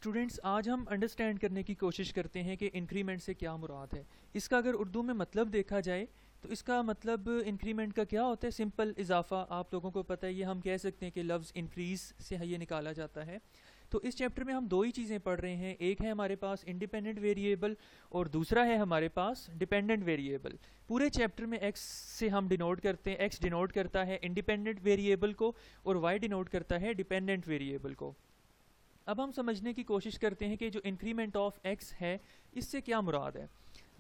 Students, आज हम understand करने की कोशिश करते हैं कि इंक्रीमेंट से क्या मुराद है। इसका अगर उर्दू में मतलब देखा जाए तो इसका मतलब इंक्रीमेंट का क्या होता है? सिंपल इजाफा। आप लोगों को पता है, ये हम कह सकते हैं कि लफ्ज़ इंक्रीज़ से ये निकाला जाता है। तो इस चैप्टर में हम दो ही चीज़ें पढ़ रहे हैं, एक है हमारे पास इंडिपेंडेंट वेरिएबल और दूसरा है हमारे पास डिपेंडेंट वेरिएबल। पूरे चैप्टर में एक्स से हम डिनोट करते हैं, एक्स डिनोट करता है इंडिपेंडेंट वेरिएबल को और वाई डिनोट करता है डिपेंडेंट वेरिएबल को। अब हम समझने की कोशिश करते हैं कि जो इंक्रीमेंट ऑफ एक्स है इससे क्या मुराद है।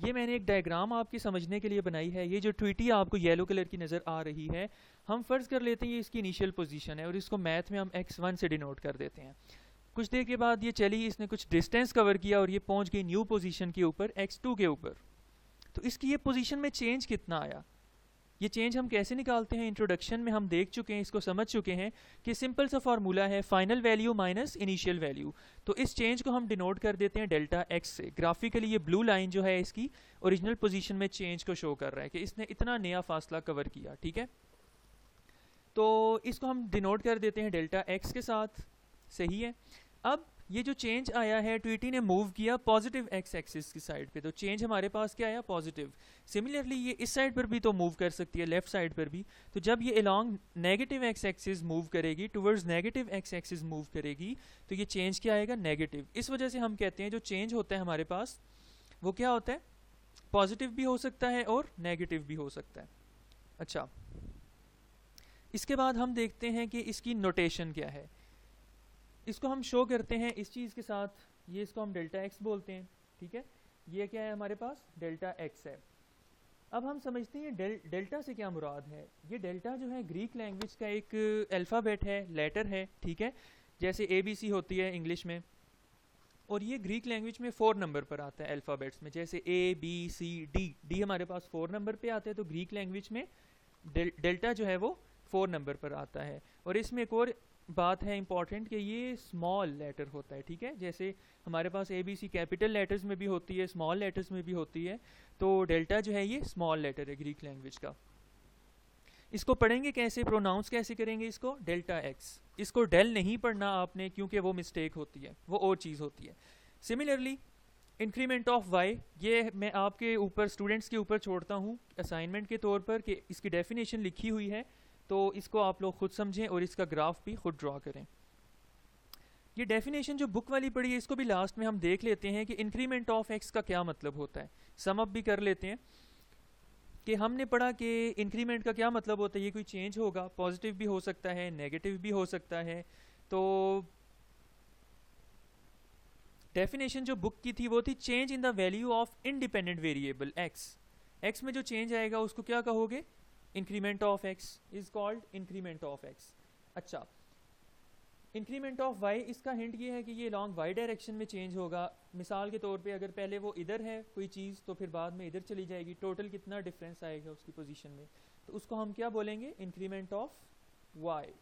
ये मैंने एक डायग्राम आपकी समझने के लिए बनाई है। ये जो ट्वीटी आपको येलो कलर की नज़र आ रही है, हम फ़र्ज़ कर लेते हैं ये इसकी इनिशियल पोजीशन है और इसको मैथ में हम x1 से डिनोट कर देते हैं। कुछ देर के बाद ये चली, इसने कुछ डिस्टेंस कवर किया और ये पहुंच गई न्यू पोजीशन के ऊपर, x2 के ऊपर। तो इसकी ये पोजीशन में चेंज कितना आया, ये चेंज हम कैसे निकालते हैं, इंट्रोडक्शन में हम देख चुके हैं, इसको समझ चुके हैं कि सिंपल सा फार्मूला है final value minus initial value. तो इस चेंज को हम डिनोट कर देते हैं डेल्टा एक्स से। ग्राफिकली ये ब्लू लाइन जो है इसकी ओरिजिनल पोजीशन में चेंज को शो कर रहा है कि इसने इतना नया फासला कवर किया। ठीक है, तो इसको हम डिनोट कर देते हैं डेल्टा एक्स के साथ। सही है। अब ये जो चेंज आया है, ट्वीटी ने मूव किया पॉजिटिव एक्स एक्सिस की साइड पे, तो चेंज हमारे पास क्या आया, पॉजिटिव। सिमिलरली ये इस साइड पर भी तो मूव कर सकती है, लेफ्ट साइड पर भी। तो जब ये along negative X axis move करेगी, towards negative X axis move करेगी, तो ये चेंज क्या आएगा, नेगेटिव। इस वजह से हम कहते हैं जो चेंज होता है हमारे पास वो क्या होता है, पॉजिटिव भी हो सकता है और नेगेटिव भी हो सकता है। अच्छा, इसके बाद हम देखते हैं कि इसकी नोटेशन क्या है। इसको हम शो करते हैं इस चीज़ के साथ, ये इसको हम डेल्टा एक्स बोलते हैं। ठीक है, ये क्या है हमारे पास, डेल्टा एक्स है। अब हम समझते हैं डेल्टा से क्या मुराद है। ये डेल्टा जो है ग्रीक लैंग्वेज का एक अल्फ़ाबेट है, लेटर है। ठीक है, जैसे ABC होती है इंग्लिश में, और ये ग्रीक लैंग्वेज में 4 नंबर पर आता है अल्फ़ाबेट्स में, जैसे ABCD, डी हमारे पास 4 नंबर पे आता है, तो ग्रीक लैंग्वेज में डेल्टा जो है वो 4 नंबर पर आता है। और इसमें एक और बात है इंपॉर्टेंट कि ये स्मॉल लेटर होता है। ठीक है, जैसे हमारे पास ABC कैपिटल लेटर्स में भी होती है, स्मॉल लेटर्स में भी होती है, तो डेल्टा जो है ये स्मॉल लेटर है ग्रीक लैंग्वेज का। इसको पढ़ेंगे कैसे, प्रोनाउंस कैसे करेंगे इसको, डेल्टा एक्स। इसको डेल नहीं पढ़ना आपने, क्योंकि वो मिस्टेक होती है, वो और चीज़ होती है। सिमिलरली इंक्रीमेंट ऑफ वाई, ये मैं आपके ऊपर, स्टूडेंट्स के ऊपर छोड़ता हूँ असाइनमेंट के तौर पर कि इसकी डेफिनेशन लिखी हुई है, तो इसको आप लोग खुद समझें और इसका ग्राफ भी खुद ड्रॉ करें। ये डेफिनेशन जो बुक वाली पढ़ी है इसको भी लास्ट में हम देख लेते हैं कि इंक्रीमेंट ऑफ एक्स का क्या मतलब होता है। सम अप भी कर लेते हैं कि हमने पढ़ा कि इंक्रीमेंट का क्या मतलब होता है, ये कोई चेंज होगा, पॉजिटिव भी हो सकता है, नेगेटिव भी हो सकता है। तो डेफिनेशन जो बुक की थी वो थी change in the value of independent variable x. X में जो चेंज आएगा उसको क्या कहोगे, increment of x is called increment of x. अच्छा, इंक्रीमेंट ऑफ वाई, इसका हिंट ये है कि ये लॉन्ग वाई डायरेक्शन में चेंज होगा। मिसाल के तौर पे अगर पहले वो इधर है कोई चीज़, तो फिर बाद में इधर चली जाएगी, टोटल कितना डिफरेंस आएगा उसकी पोजीशन में, तो उसको हम क्या बोलेंगे, इंक्रीमेंट ऑफ वाई।